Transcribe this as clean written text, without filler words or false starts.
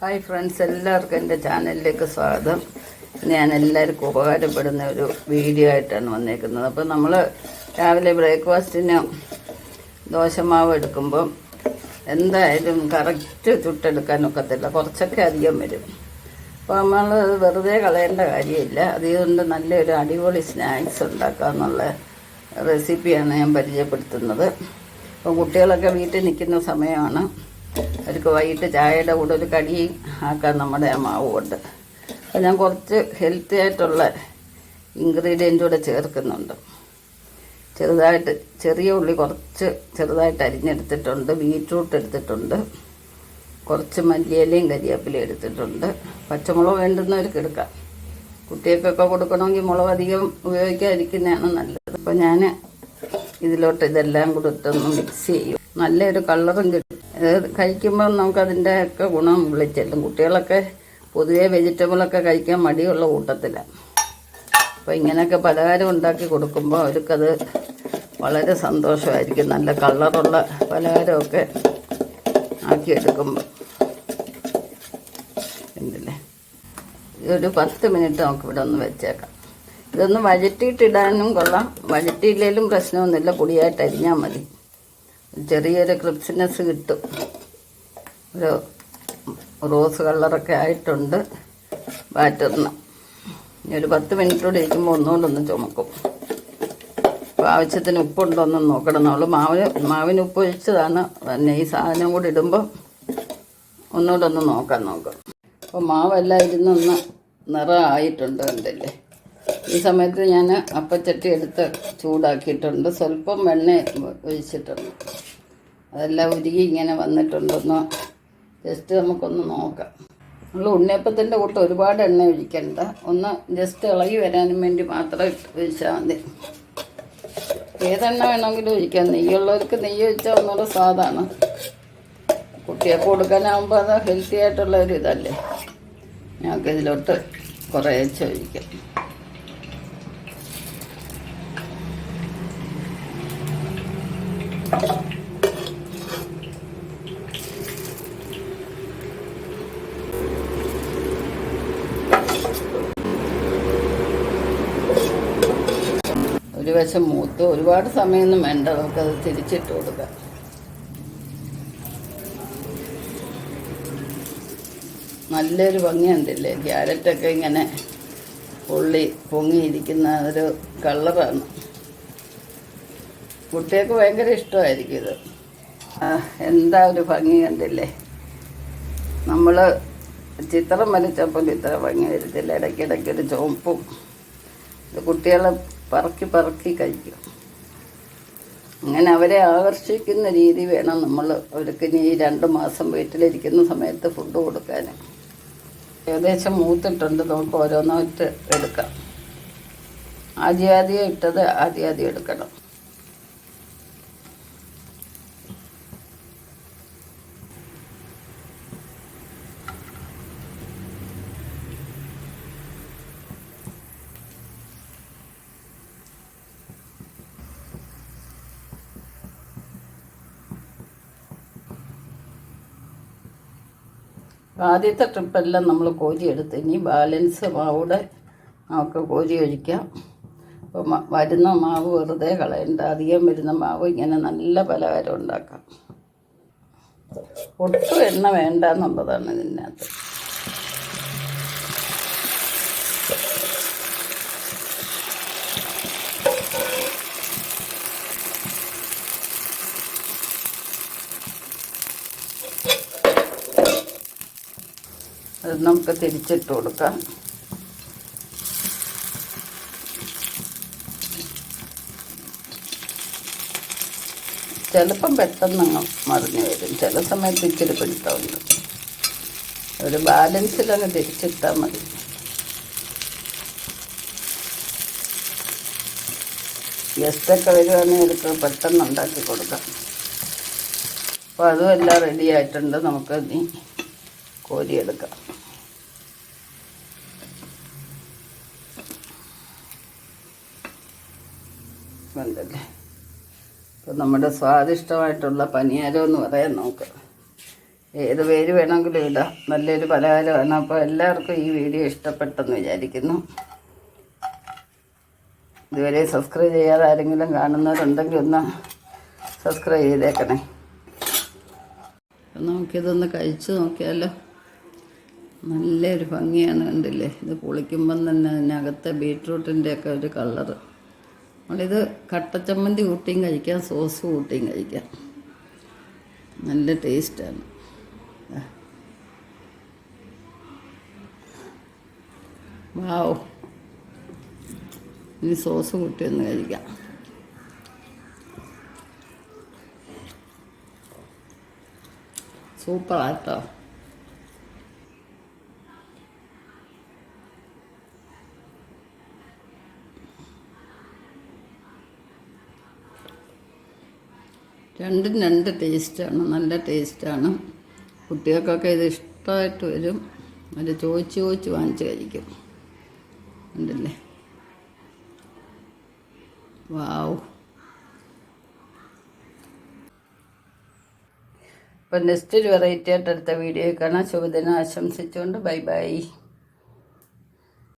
Hi friends, എല്ലാവർക്കും എൻ്റെ ചാനലിലേക്ക് സ്വാഗതം. ഞാൻ എല്ലാവർക്കും ഉപകാരപ്പെടുന്ന ഒരു വീഡിയോ ആയിട്ടാണ് വന്നേക്കുന്നത്. അപ്പോൾ നമ്മൾ രാവിലെ ബ്രേക്ക്ഫാസ്റ്റിന് ദോശമാവ് എടുക്കുമ്പം എന്തായാലും കറക്റ്റ് ചുട്ടെടുക്കാനൊക്കത്തില്ല, കുറച്ചൊക്കെ അധികം വരും. അപ്പോൾ നമ്മൾ വെറുതെ കളയേണ്ട കാര്യമില്ല. അതുകൊണ്ട് നല്ലൊരു അടിപൊളി സ്നാക്സ് ഉണ്ടാക്കാമെന്നുള്ള റെസിപ്പിയാണ് ഞാൻ പരിചയപ്പെടുത്തുന്നത്. അപ്പോൾ കുട്ടികളൊക്കെ വീട്ടിൽ നിൽക്കുന്ന സമയമാണ്. അവർക്ക് വൈകിട്ട് ചായയുടെ കൂടെ ഒരു കടി ആക്കാൻ നമ്മുടെ ആ മാവ് കൊണ്ട്. അപ്പോൾ ഞാൻ കുറച്ച് ഹെൽത്തി ആയിട്ടുള്ള ഇൻഗ്രീഡിയൻ്റ് കൂടെ ചേർക്കുന്നുണ്ട്. ചെറിയ ഉള്ളി കുറച്ച് ചെറുതായിട്ട് അരിഞ്ഞെടുത്തിട്ടുണ്ട്, ബീറ്റ്റൂട്ട് എടുത്തിട്ടുണ്ട്, കുറച്ച് മല്ലിയിലയും കരിവേപ്പിലയും എടുത്തിട്ടുണ്ട്. പച്ചമുളക് വേണ്ടുന്നവർക്ക് എടുക്കാം. കുട്ടികൾക്കൊക്കെ കൊടുക്കണമെങ്കിൽ മുളക് അധികം ഉപയോഗിക്കാതിരിക്കുന്നതാണ് നല്ലത്. അപ്പോൾ ഞാൻ ഇതിലോട്ട് ഇതെല്ലാം കൂടെ ഇട്ടൊന്ന് മിക്സ് ചെയ്യും. നല്ലൊരു കളറും കിട്ടും. ഇത് കഴിക്കുമ്പോൾ നമുക്കതിൻ്റെയൊക്കെ ഗുണം വിളിച്ചെല്ലും. കുട്ടികളൊക്കെ പൊതുവേ വെജിറ്റബിളൊക്കെ കഴിക്കാൻ മടിയുള്ള കൂട്ടത്തിലാണ്. അപ്പോൾ ഇങ്ങനെയൊക്കെ പലഹാരം ഉണ്ടാക്കി കൊടുക്കുമ്പോൾ അവർക്കത് വളരെ സന്തോഷമായിരിക്കും. നല്ല കളറുള്ള പലഹാരമൊക്കെ ആക്കിയെടുക്കുമ്പോൾ എന്തല്ലേ. ഇതൊരു 10 മിനിറ്റ് നമുക്കിവിടെ ഒന്ന് വെച്ചേക്കാം. ഇതൊന്ന് വഴറ്റിയിട്ടിടാനും കൊള്ളാം, വഴറ്റിയില്ലെങ്കിലും പ്രശ്നമൊന്നുമില്ല. പൊടിയായിട്ട് അരിഞ്ഞാൽ മതി. ചെറിയൊരു ക്രിപ്സിനെസ് കിട്ടും. ഒരു റോസ് കളറൊക്കെ ആയിട്ടുണ്ട് ബാറ്ററിന്. ഇനി ഒരു 10 മിനിറ്റ് കൂടെ ഇരിക്കുമ്പോൾ ഒന്നുകൊണ്ടൊന്ന് ചുമക്കും. അപ്പോൾ ആവശ്യത്തിന് ഉപ്പുണ്ടോന്ന് നോക്കണം. നമ്മൾ മാവിന് ഉപ്പ് ഒഴിച്ചതാണ്. പിന്നെ ഈ സാധനം കൂടി ഇടുമ്പോൾ ഒന്നുകൂടെ ഒന്ന് നോക്കാം. അപ്പോൾ മാവെല്ലാം ഇരുന്നൊന്ന് നിറമായിട്ടുണ്ട് കണ്ടില്ലേ. ഈ സമയത്ത് ഞാൻ അപ്പച്ചട്ടി എടുത്ത് ചൂടാക്കിയിട്ടുണ്ട്, സ്വല്പം വെണ്ണ ഒഴിച്ചിട്ടുണ്ട്. അതെല്ലാം ഉരുകി ഇങ്ങനെ വന്നിട്ടുണ്ടെന്ന് ജസ്റ്റ് നമുക്കൊന്ന് നോക്കാം. നമ്മൾ ഉണ്ണിയപ്പത്തിൻ്റെ കൂട്ട് ഒരുപാട് എണ്ണ ഒഴിക്കണ്ട, ഒന്ന് ജസ്റ്റ് ഇളകി വരാനും വേണ്ടി മാത്രം ഒഴിച്ചാൽ മതി. ഏതെണ്ണ വേണമെങ്കിലും ഒഴിക്കാം. നെയ്യുള്ളവർക്ക് നെയ്യ് ഒഴിച്ചാൽ ഒന്നുകൂടെ സ്വാദാണ്. കുട്ടിയൊക്കെ കൊടുക്കാനാകുമ്പോൾ അത് ഹെൽത്തി ആയിട്ടുള്ള ഒരു ഇതല്ലേ. ഞങ്ങൾക്ക് ഇതിലോട്ട് കുറേശ്ശെ ഒഴിക്കാം. ഒരു വശം മൂത്ത് ഒരുപാട് സമയമൊന്നും വേണ്ട, നമുക്കത് തിരിച്ചിട്ട് കൊടുക്കാം. നല്ലൊരു ഭംഗിയുണ്ടല്ലേ, ക്യാരറ്റൊക്കെ ഇങ്ങനെ പൊങ്ങിയിരിക്കുന്ന ഒരു കളറാണ്. കുട്ടികൾക്ക് ഭയങ്കര ഇഷ്ടമായിരിക്കും ഇത്. എന്താ ഒരു ഭംഗി കണ്ടില്ലേ. നമ്മൾ ചിത്രം വരച്ചപ്പോൾ ഇത്ര ഭംഗി വരത്തില്ല. ഇടയ്ക്കിടയ്ക്കൊരു ചുവപ്പും. ഇത് കുട്ടികളെ പറക്കി കഴിക്കും. അങ്ങനെ അവരെ ആകർഷിക്കുന്ന രീതി വേണം നമ്മൾ അവർക്ക് ഇനി 2 മാസം വീട്ടിലിരിക്കുന്ന സമയത്ത് ഫുഡ് കൊടുക്കാൻ. ഏകദേശം മൂത്തിട്ടുണ്ട്. നമുക്ക് ഓരോന്നായിട്ട് എടുക്കാം. ആദ്യം ഇട്ടത് ആദ്യം എടുക്കണം. ആദ്യത്തെ ട്രിപ്പെല്ലാം നമ്മൾ കോരിയെടുത്ത് ഇനി ബാലൻസ് മാവൂടെ നമുക്ക് കോരി ഒഴിക്കാം. അപ്പോൾ വരുന്ന മാവ് വെറുതെ കളയണ്ട. അധികം വരുന്ന മാവ് ഇങ്ങനെ നല്ല പലഹാരം ഉണ്ടാക്കാം. ഒട്ടും എണ്ണ വേണ്ട എന്നുള്ളതാണ് ഇതിനകത്ത്. അത് നമുക്ക് തിരിച്ചിട്ട് കൊടുക്കാം. ചിലപ്പം പെട്ടെന്ന് മറിഞ്ഞു വരും, ചില സമയത്ത് ഇച്ചിരി പിടുത്തമുണ്ട്. ഒരു ബാലൻസിലങ്ങ് തിരിച്ചിട്ടാൽ മതി. ഗസ്റ്റൊക്കെ വരുവാണെങ്കിൽ എടുക്കുക, പെട്ടെന്ന് ഉണ്ടാക്കി കൊടുക്കാം. അപ്പോൾ അതും എല്ലാം റെഡി ആയിട്ടുണ്ട്. നമുക്ക് ഇനി കോരിയെടുക്കാം. കണ്ടല്ലേ. ഇപ്പോൾ നമ്മുടെ സ്വാദിഷ്ടമായിട്ടുള്ള പനിയാരം എന്ന് പറയാൻ നോക്കാം. ഏത് പേര് വേണമെങ്കിലും ഇടാം. നല്ലൊരു പലഹാരമാണ്. അപ്പോൾ എല്ലാവർക്കും ഈ വീഡിയോ ഇഷ്ടപ്പെട്ടെന്ന് വിചാരിക്കുന്നു. ഇതുവരെ സബ്സ്ക്രൈബ് ചെയ്യാതെ ആരെങ്കിലും കാണുന്നവരുണ്ടെങ്കിൽ ഒന്ന് സബ്സ്ക്രൈബ് ചെയ്തേക്കണേ. നമുക്കിതൊന്ന് കഴിച്ച് നോക്കിയാലോ. നല്ലൊരു ഭംഗിയാണ്, കണ്ടില്ലേ? ഇത് പൊളിക്കുമ്പം തന്നെ അതിനകത്തെ ബീട്രൂട്ടിൻ്റെയൊക്കെ ഒരു കളറ്. നമ്മളിത് കട്ടച്ചമ്മന്തി കൂട്ടിയും കഴിക്കാം, സോസ് കൂട്ടിയും കഴിക്കാം. നല്ല ടേസ്റ്റാണ്. വാവ്, ഇനി സോസ് കൂട്ടി ഒന്ന് കഴിക്കാം. സൂപ്പറാട്ടോ. രണ്ടും രണ്ട് ടേസ്റ്റാണ്, നല്ല ടേസ്റ്റാണ്. കുട്ടികൾക്കൊക്കെ ഇത് ഇഷ്ടമായിട്ട് വരും. അത് ചോദിച്ച് ചോദിച്ച് വാങ്ങിച്ച് കഴിക്കും. ഉണ്ടല്ലേ? വാവ്. അപ്പം നെക്സ്റ്റ് ഒരു വെറൈറ്റി ആയിട്ട് അടുത്ത വീഡിയോ കാണാം. ശുഭദിനം ആശംസിച്ചുകൊണ്ട് ബൈ ബൈ.